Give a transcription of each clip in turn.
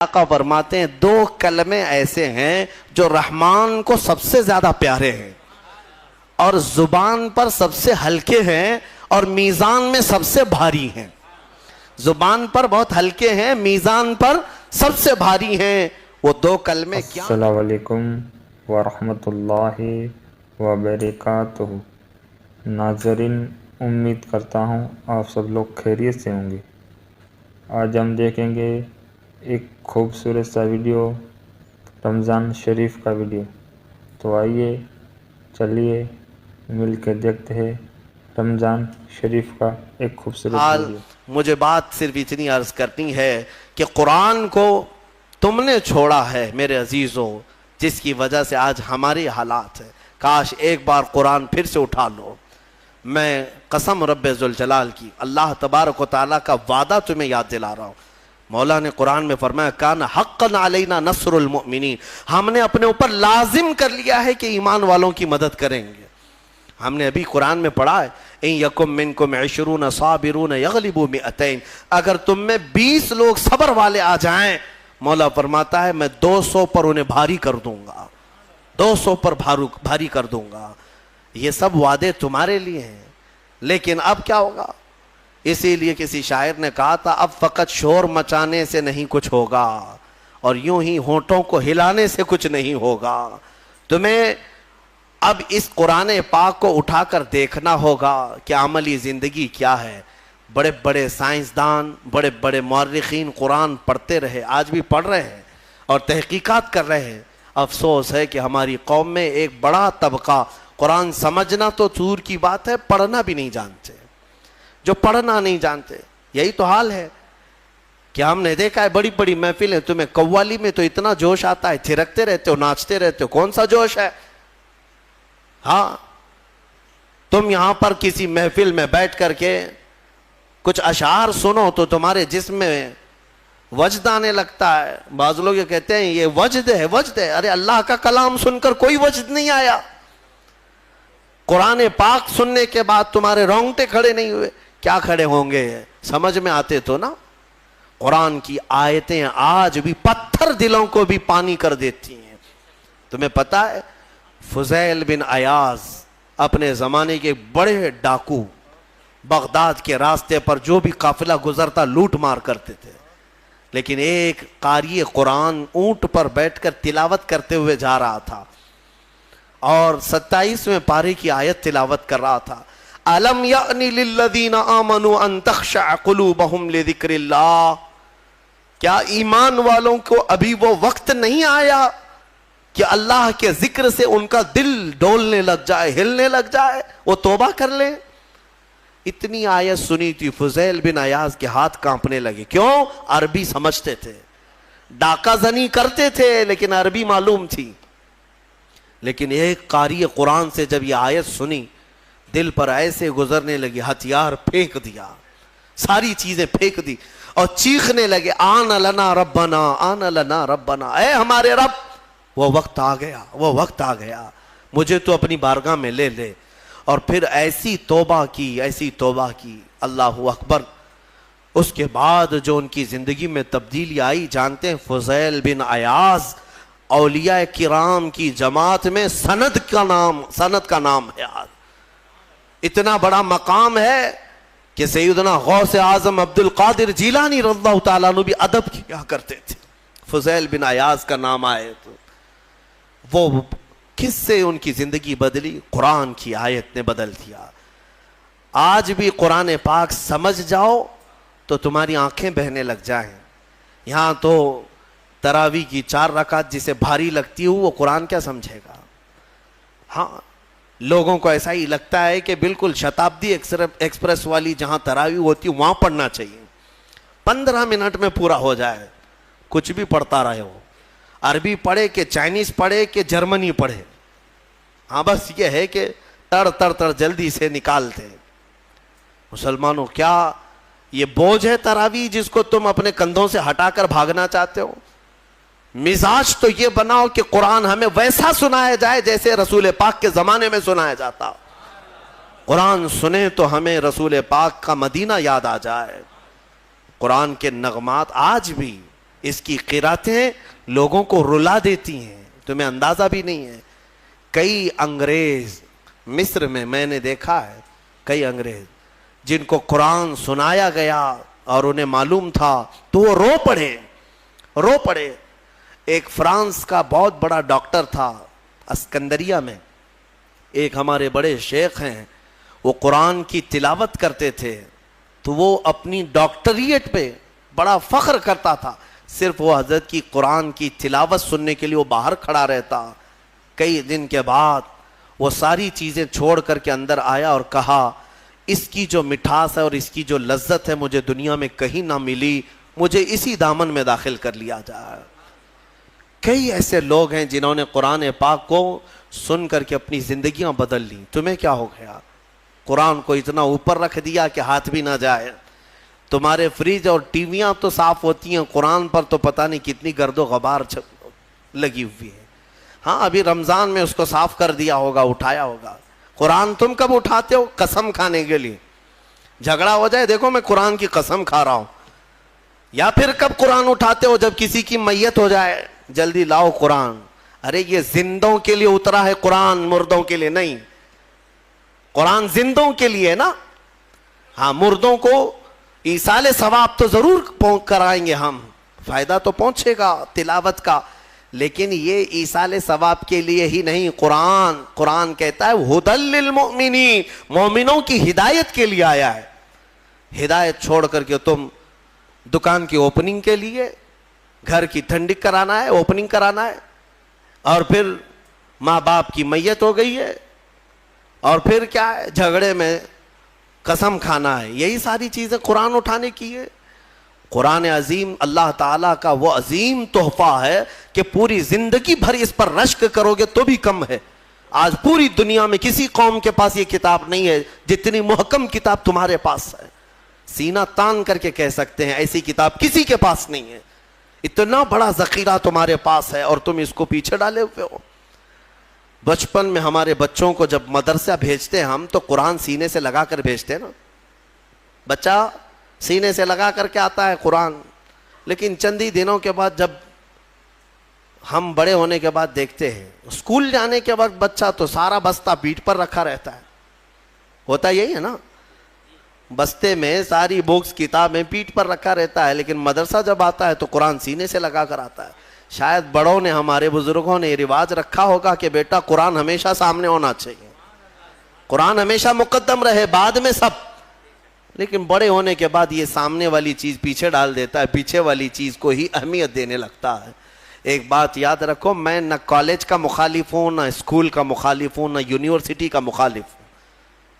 آقا فرماتے ہیں دو کلمے ایسے ہیں جو رحمان کو سب سے زیادہ پیارے ہیں اور زبان پر سب سے ہلکے ہیں اور میزان میں سب سے بھاری ہیں. زبان پر بہت ہلکے ہیں، میزان پر سب سے بھاری ہیں. وہ دو کلمے کیا؟ السلام علیکم ورحمۃ اللہ وبرکاتہ. ناظرین، امید کرتا ہوں آپ سب لوگ خیریت سے ہوں گے. آج ہم دیکھیں گے ایک خوبصورت سا ویڈیو، رمضان شریف کا ویڈیو. تو آئیے چلیے مل کے دیکھتے ہیں رمضان شریف کا ایک خوبصورت ویڈیو. مجھے بات صرف اتنی عرض کرنی ہے کہ قرآن کو تم نے چھوڑا ہے میرے عزیزوں، جس کی وجہ سے آج ہماری حالات ہے. کاش ایک بار قرآن پھر سے اٹھا لو. میں قسم رب ذوالجلال کی، اللہ تبارک و تعالیٰ کا وعدہ تمہیں یاد دلا رہا ہوں. مولا نے قرآن میں فرمایا کان حقا علینا نصر المؤمنین، ہم نے اپنے اوپر لازم کر لیا ہے کہ ایمان والوں کی مدد کریں گے. ہم نے ابھی قرآن میں پڑھا ہے ان یکم منکم 20 صابرون یغلبوا 200، اگر تم میں 20 لوگ صبر والے آ جائیں، مولا فرماتا ہے میں 200 پر انہیں بھاری کر دوں گا، 200 پر بھاری کر دوں گا. یہ سب وعدے تمہارے لیے ہیں. لیکن اب کیا ہوگا؟ اسی لیے کسی شاعر نے کہا تھا اب فقط شور مچانے سے نہیں کچھ ہوگا اور یوں ہی ہونٹوں کو ہلانے سے کچھ نہیں ہوگا. تمہیں اب اس قرآن پاک کو اٹھا کر دیکھنا ہوگا کہ عملی زندگی کیا ہے. بڑے بڑے سائنسدان، بڑے بڑے مورخین قرآن پڑھتے رہے، آج بھی پڑھ رہے ہیں اور تحقیقات کر رہے ہیں. افسوس ہے کہ ہماری قوم میں ایک بڑا طبقہ قرآن سمجھنا تو دور کی بات ہے، پڑھنا بھی نہیں جانتے. جو پڑھنا نہیں جانتے، یہی تو حال ہے کہ ہم نے دیکھا ہے بڑی بڑی محفلیں، تمہیں قوالی میں تو اتنا جوش آتا ہے، تھرکتے رہتے ہو، ناچتے رہتے ہو. کون سا جوش ہے؟ ہاں، تم یہاں پر کسی محفل میں بیٹھ کر کے کچھ اشعار سنو تو تمہارے جسم میں وجد آنے لگتا ہے. بعض لوگ یہ کہتے ہیں یہ وجد ہے، وجد ہے. ارے اللہ کا کلام سن کر کوئی وجد نہیں آیا. قرآن پاک سننے کے بعد تمہارے رونگٹے کھڑے نہیں ہوئے. کیا کھڑے ہوں گے؟ سمجھ میں آتے تو نا. قرآن کی آیتیں آج بھی پتھر دلوں کو بھی پانی کر دیتی ہیں. تمہیں پتا ہے فضیل بن عیاض اپنے زمانے کے بڑے ڈاکو، بغداد کے راستے پر جو بھی قافلہ گزرتا لوٹ مار کرتے تھے. لیکن ایک قاری قرآن اونٹ پر بیٹھ کر تلاوت کرتے ہوئے جا رہا تھا اور 27ویں پارے کی آیت تلاوت کر رہا تھا. أَلَمْ يَأْنِ لِلَّذِينَ آمَنُوا أَن تَخْشَعَ قُلُوبَهُمْ لِذِكْرِ اللَّهِ، کیا ایمان والوں کو ابھی وہ وقت نہیں آیا کہ اللہ کے ذکر سے ان کا دل ڈولنے لگ جائے، ہلنے لگ جائے، وہ توبہ کر لیں؟ اتنی آیت سنی تھی فضیل بن عیاض کے ہاتھ کانپنے لگے. کیوں؟ عربی سمجھتے تھے، ڈاکہ زنی کرتے تھے لیکن عربی معلوم تھی. لیکن ایک قاری قرآن سے جب یہ آیت سنی، دل پر ایسے گزرنے لگی، ہتھیار پھینک دیا، ساری چیزیں پھینک دی اور چیخنے لگے آن لنا ربنا، آن لنا ربنا، اے ہمارے رب وہ وقت آ گیا، وہ وقت آ گیا، مجھے تو اپنی بارگاہ میں لے لے. اور پھر ایسی توبہ کی، ایسی توبہ کی، اللہ اکبر. اس کے بعد جو ان کی زندگی میں تبدیلی آئی جانتے ہیں؟ فضیل بن عیاض اولیاء کرام کی جماعت میں سند کا نام ہے. آج اتنا بڑا مقام ہے کہ سیدنا غوث اعظم عبد القادر جیلانی رضی اللہ تعالیٰ عنہ بھی ادب کیا کرتے تھے. فضیل بن عیاض کا نام آئے تو وہ کس سے ان کی زندگی بدلی؟ قرآن کی آیت نے بدل دیا. آج بھی قرآن پاک سمجھ جاؤ تو تمہاری آنکھیں بہنے لگ جائیں. یہاں تو تراویح کی 4 رکعت جسے بھاری لگتی ہو وہ قرآن کیا سمجھے گا؟ ہاں، لوگوں کو ایسا ہی لگتا ہے کہ بالکل شتابدی ایکسپریس والی جہاں تراویح ہوتی ہے وہاں پڑھنا چاہیے، 15 منٹ میں پورا ہو جائے. کچھ بھی پڑھتا رہے ہو، عربی پڑھے کہ چائنیز پڑھے کہ جرمنی پڑھے، ہاں بس یہ ہے کہ تڑ جلدی سے نکالتے. مسلمانوں، کیا یہ بوجھ ہے تراویح جس کو تم اپنے کندھوں سے ہٹا کر بھاگنا چاہتے ہو؟ مزاج تو یہ بناؤ کہ قرآن ہمیں ویسا سنایا جائے جیسے رسول پاک کے زمانے میں سنایا جاتا. قرآن سنیں تو ہمیں رسول پاک کا مدینہ یاد آ جائے. قرآن کے نغمات آج بھی اس کی قراتیں لوگوں کو رلا دیتی ہیں، تمہیں اندازہ بھی نہیں ہے۔ کئی انگریز مصر میں نے دیکھا ہے، کئی انگریز جن کو قرآن سنایا گیا اور انہیں معلوم تھا تو وہ رو پڑے۔ ایک فرانس کا بہت بڑا ڈاکٹر تھا اسکندریہ میں، ایک ہمارے بڑے شیخ ہیں، وہ قرآن کی تلاوت کرتے تھے تو وہ اپنی ڈاکٹریٹ پہ بڑا فخر کرتا تھا، صرف وہ حضرت کی قرآن کی تلاوت سننے کے لیے وہ باہر کھڑا رہتا۔ کئی دن کے بعد وہ ساری چیزیں چھوڑ کر کے اندر آیا اور کہا اس کی جو مٹھاس ہے اور اس کی جو لذت ہے مجھے دنیا میں کہیں نہ ملی، مجھے اسی دامن میں داخل کر لیا جائے۔ کئی ایسے لوگ ہیں جنہوں نے قرآن پاک کو سن کر کے اپنی زندگیاں بدل لی۔ تمہیں کیا ہو گیا؟ قرآن کو اتنا اوپر رکھ دیا کہ ہاتھ بھی نہ جائے۔ تمہارے فریج اور ٹی ویاں تو صاف ہوتی ہیں، قرآن پر تو پتہ نہیں کتنی گرد و غبار لگی ہوئی ہے۔ ہاں ابھی رمضان میں اس کو صاف کر دیا ہوگا، اٹھایا ہوگا۔ قرآن تم کب اٹھاتے ہو؟ قسم کھانے کے لیے، جھگڑا ہو جائے دیکھو میں قرآن کی قسم کھا رہا ہوں، یا پھر کب قرآن اٹھاتے ہو؟ جب کسی کی میت ہو جائے، جلدی لاؤ قرآن۔ ارے یہ زندوں کے لیے اترا ہے قرآن، مردوں کے لیے نہیں۔ قرآن زندوں کے لیے نا، ہاں مردوں کو ایصال ثواب تو ضرور کرائیں گے ہم، فائدہ تو پہنچے گا تلاوت کا، لیکن یہ ایصال ثواب کے لیے ہی نہیں۔ قرآن کہتا ہے ھدی للمؤمنین، مومنوں کی ہدایت کے لیے آیا ہے۔ ہدایت چھوڑ کر کے تم دکان کی اوپننگ کے لیے، گھر کی ٹھنڈک کرانا ہے، اوپننگ کرانا ہے، اور پھر ماں باپ کی میت ہو گئی ہے، اور پھر کیا ہے؟ جھگڑے میں قسم کھانا ہے۔ یہی ساری چیزیں قرآن اٹھانے کی ہے۔ قرآن عظیم اللہ تعالیٰ کا وہ عظیم تحفہ ہے کہ پوری زندگی بھر اس پر رشک کرو گے تو بھی کم ہے۔ آج پوری دنیا میں کسی قوم کے پاس یہ کتاب نہیں ہے جتنی محکم کتاب تمہارے پاس ہے۔ سینہ تان کر کے کہہ سکتے ہیں ایسی کتاب کسی کے پاس نہیں ہے۔ اتنا بڑا ذخیرہ تمہارے پاس ہے اور تم اس کو پیچھے ڈالے ہوئے ہو۔ بچپن میں ہمارے بچوں کو جب مدرسہ بھیجتے ہیں ہم تو قرآن سینے سے لگا کر بھیجتے ہیں نا، بچہ سینے سے لگا کر کے آتا ہے قرآن، لیکن چند ہی دنوں کے بعد جب ہم بڑے ہونے کے بعد دیکھتے ہیں اسکول جانے کے وقت بچہ تو سارا بستہ پیٹھ پر رکھا رہتا ہے، ہوتا یہی ہے نا، بستے میں ساری بکس کتابیں پیٹھ پر رکھا رہتا ہے، لیکن مدرسہ جب آتا ہے تو قرآن سینے سے لگا کر آتا ہے۔ شاید بڑوں نے، ہمارے بزرگوں نے یہ رواج رکھا ہوگا کہ بیٹا قرآن ہمیشہ سامنے ہونا چاہیے، قرآن ہمیشہ مقدم رہے، بعد میں سب، لیکن بڑے ہونے کے بعد یہ سامنے والی چیز پیچھے ڈال دیتا ہے، پیچھے والی چیز کو ہی اہمیت دینے لگتا ہے۔ ایک بات یاد رکھو، میں نہ کالج کا مخالف ہوں، نہ اسکول کا مخالف ہوں، نہ یونیورسٹی کا مخالف ہوں۔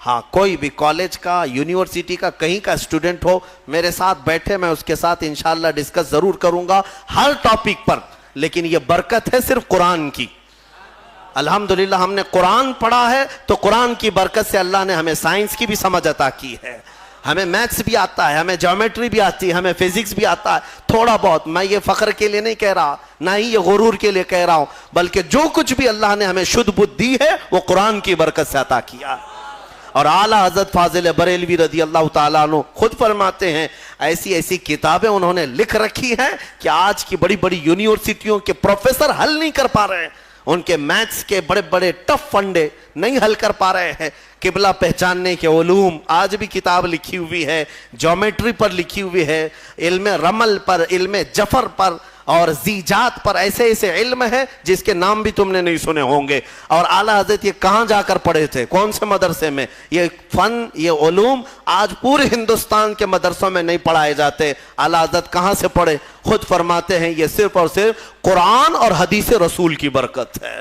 ہاں کوئی بھی کالج کا، یونیورسٹی کا، کہیں کا اسٹوڈنٹ ہو میرے ساتھ بیٹھے، میں اس کے ساتھ انشاءاللہ ڈسکس ضرور کروں گا ہر ٹاپک پر، لیکن یہ برکت ہے صرف قرآن کی۔ الحمدللہ ہم نے قرآن پڑھا ہے تو قرآن کی برکت سے اللہ نے ہمیں سائنس کی بھی سمجھ عطا کی ہے، ہمیں میتھس بھی آتا ہے، ہمیں جیومیٹری بھی آتی ہے، ہمیں فزکس بھی آتا ہے تھوڑا بہت۔ میں یہ فخر کے لیے نہیں کہہ رہا، نہ ہی یہ غرور کے لیے کہہ رہا ہوں، بلکہ جو کچھ بھی اللہ نے ہمیں شدھ بدھ دی ہے وہ قرآن کی برکت سے عطا کیا ہے۔ اور اعلیٰ حضرت فاضل بریلوی رضی اللہ تعالیٰ عنہ خود فرماتے ہیں ایسی ایسی کتابیں انہوں نے لکھ رکھی ہیں کہ آج کی بڑی بڑی یونیورسٹیوں کے پروفیسر حل نہیں کر پا رہے ہیں، ان کے میتھس کے بڑے بڑے ٹف فنڈے نہیں حل کر پا رہے ہیں۔ قبلہ پہچاننے کے علوم آج بھی کتاب لکھی ہوئی ہے، جیومیٹری پر لکھی ہوئی ہے، علم رمل پر، علم جفر پر اور زیجات پر، ایسے ایسے علم ہے جس کے نام بھی تم نے نہیں سنے ہوں گے۔ اور اعلیٰ حضرت یہ کہاں جا کر پڑھے تھے، کون سے مدرسے میں؟ یہ فن، یہ علوم آج پورے ہندوستان کے مدرسوں میں نہیں پڑھائے جاتے۔ اعلیٰ حضرت کہاں سے پڑھے؟ خود فرماتے ہیں یہ صرف اور صرف قرآن اور حدیث رسول کی برکت ہے۔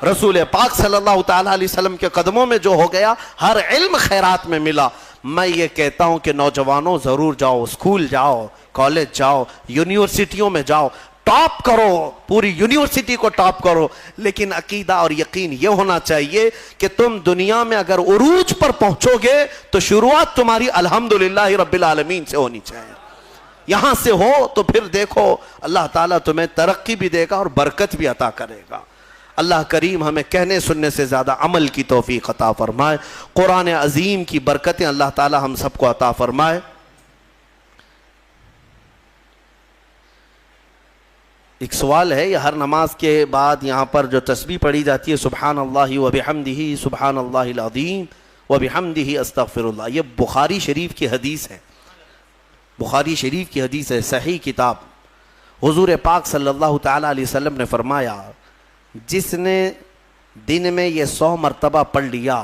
رسول پاک صلی اللہ تعالیٰ علیہ وسلم کے قدموں میں جو ہو گیا، ہر علم خیرات میں ملا۔ میں یہ کہتا ہوں کہ نوجوانوں ضرور جاؤ، اسکول جاؤ، کالج جاؤ، یونیورسٹیوں میں جاؤ، ٹاپ کرو، پوری یونیورسٹی کو ٹاپ کرو، لیکن عقیدہ اور یقین یہ ہونا چاہیے کہ تم دنیا میں اگر عروج پر پہنچو گے تو شروعات تمہاری الحمدللہ رب العالمین سے ہونی چاہیے۔ یہاں سے ہو تو پھر دیکھو اللہ تعالیٰ تمہیں ترقی بھی دے گا اور برکت بھی عطا کرے گا۔ اللہ کریم ہمیں کہنے سننے سے زیادہ عمل کی توفیق عطا فرمائے۔ قرآن عظیم کی برکتیں اللہ تعالیٰ ہم سب کو عطا فرمائے۔ ایک سوال ہے، یہ ہر نماز کے بعد یہاں پر جو تسبیح پڑھی جاتی ہے سبحان اللہ وبحمدہ سبحان اللہ العظیم وبحمدہ استغفر اللہ، یہ بخاری شریف کی حدیث ہے، بخاری شریف کی حدیث ہے، صحیح کتاب۔ حضور پاک صلی اللہ تعالیٰ علیہ وسلم نے فرمایا جس نے دن میں یہ 100 مرتبہ پڑھ لیا،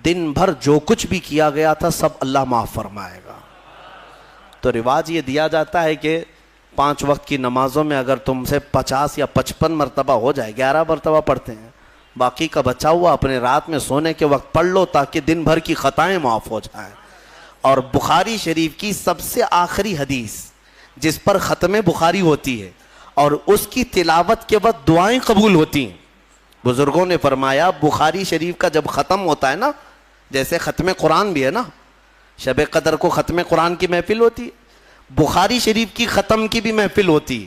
دن بھر جو کچھ بھی کیا گیا تھا سب اللہ معاف فرمائے گا۔ تو رواج یہ دیا جاتا ہے کہ 5 وقت کی نمازوں میں اگر تم سے 50 یا 55 مرتبہ ہو جائے، 11 مرتبہ پڑھتے ہیں، باقی کا بچا ہوا اپنے رات میں سونے کے وقت پڑھ لو تاکہ دن بھر کی خطائیں معاف ہو جائیں۔ اور بخاری شریف کی سب سے آخری حدیث جس پر ختم بخاری ہوتی ہے اور اس کی تلاوت کے وقت دعائیں قبول ہوتی ہیں، بزرگوں نے فرمایا بخاری شریف کا جب ختم ہوتا ہے نا، جیسے ختم قرآن بھی ہے نا، شب قدر کو ختم قرآن کی محفل ہوتی ہے، بخاری شریف کی ختم کی بھی محفل ہوتی ہے،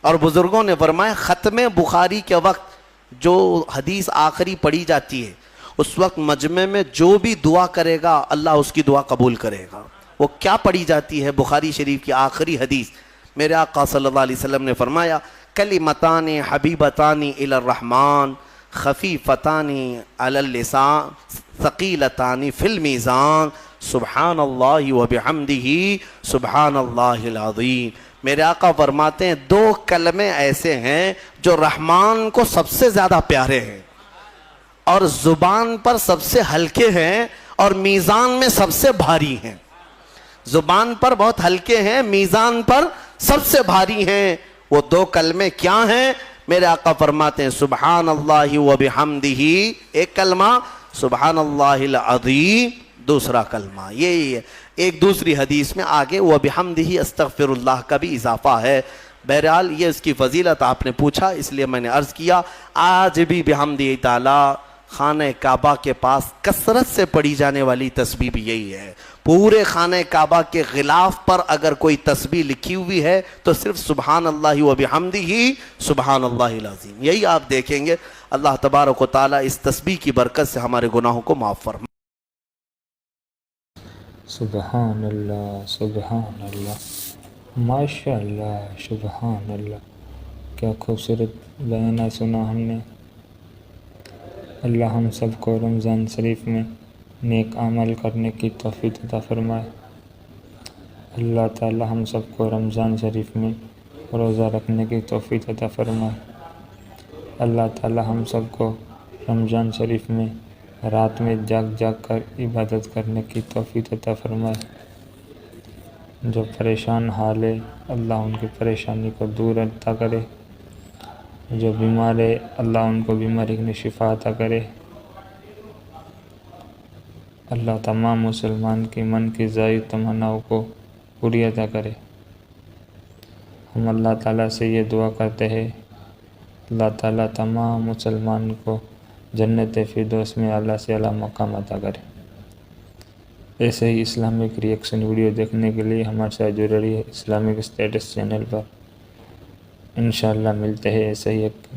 اور بزرگوں نے فرمایا ختم بخاری کے وقت جو حدیث آخری پڑھی جاتی ہے اس وقت مجمع میں جو بھی دعا کرے گا اللہ اس کی دعا قبول کرے گا۔ وہ کیا پڑھی جاتی ہے؟ بخاری شریف کی آخری حدیث، میرے آقا صلی اللہ علیہ وسلم نے فرمایا کلمتان حبیبتان الی الرحمن خفیفتان علی اللسان ثقیلتان فی المیزان سبحان اللہ وبحمدہ سبحان اللہ العظیم۔ میرے آقا فرماتے ہیں 2 کلمے ایسے ہیں جو رحمان کو سب سے زیادہ پیارے ہیں اور زبان پر سب سے ہلکے ہیں اور میزان میں سب سے بھاری ہیں۔ زبان پر بہت ہلکے ہیں، میزان پر سب سے بھاری ہیں۔ وہ 2 کلمے کیا ہیں؟ میرے آقا فرماتے ہیں سبحان اللہ وبحمدہ ایک کلمہ، سبحان اللہ العظیم دوسرا کلمہ۔ یہی ہے۔ ایک دوسری حدیث میں آگے وبحمدہ استغفر اللہ کا بھی اضافہ ہے۔ بہرحال یہ اس کی فضیلت آپ نے پوچھا اس لیے میں نے عرض کیا۔ آج بھی بحمدہ تعالی خانہ کعبہ کے پاس کثرت سے پڑھی جانے والی تسبیح بھی یہی ہے۔ پورے خانہ کعبہ کے غلاف پر اگر کوئی تسبیح لکھی ہوئی ہے تو صرف سبحان اللہ وبحمدہ سبحان اللہ العظیم، یہی آپ دیکھیں گے۔ اللہ تبارک و تعالیٰ اس تسبیح کی برکت سے ہمارے گناہوں کو معاف فرمائے۔ سبحان اللہ ماشاء اللہ، سبحان اللہ، کیا خوبصورت بیانہ سنا ہم نے۔ اللہ ہم سب کو رمضان شریف میں نیک عمل کرنے کی توفیق عطا فرمائے۔ اللہ تعالی ہم سب کو رمضان شریف میں روزہ رکھنے کی توفیق عطا فرمائے۔ اللہ تعالی ہم سب کو رمضان شریف میں رات میں جاگ جاگ کر عبادت کرنے کی توفیق عطا فرمائے۔ جو پریشان حال ہے اللہ ان کی پریشانی کو دور عطا کرے، جو بیمار ہے اللہ ان کو بیماری کی شفا عطا کرے۔ اللہ تمام مسلمان کی من کی زائد تمناؤں کو پوری عطا کرے۔ ہم اللہ تعالیٰ سے یہ دعا کرتے ہیں اللہ تعالیٰ تمام مسلمان کو جنت فردوس میں اعلیٰ سے اعلیٰ مقام عطا کرے۔ ایسے ہی اسلامک ریئیکشن ویڈیو دیکھنے کے لیے ہمارے ساتھ جڑے رہیے اسلامک اسٹیٹس چینل پر۔ انشاءاللہ ملتے ہیں ایسے ہی ایک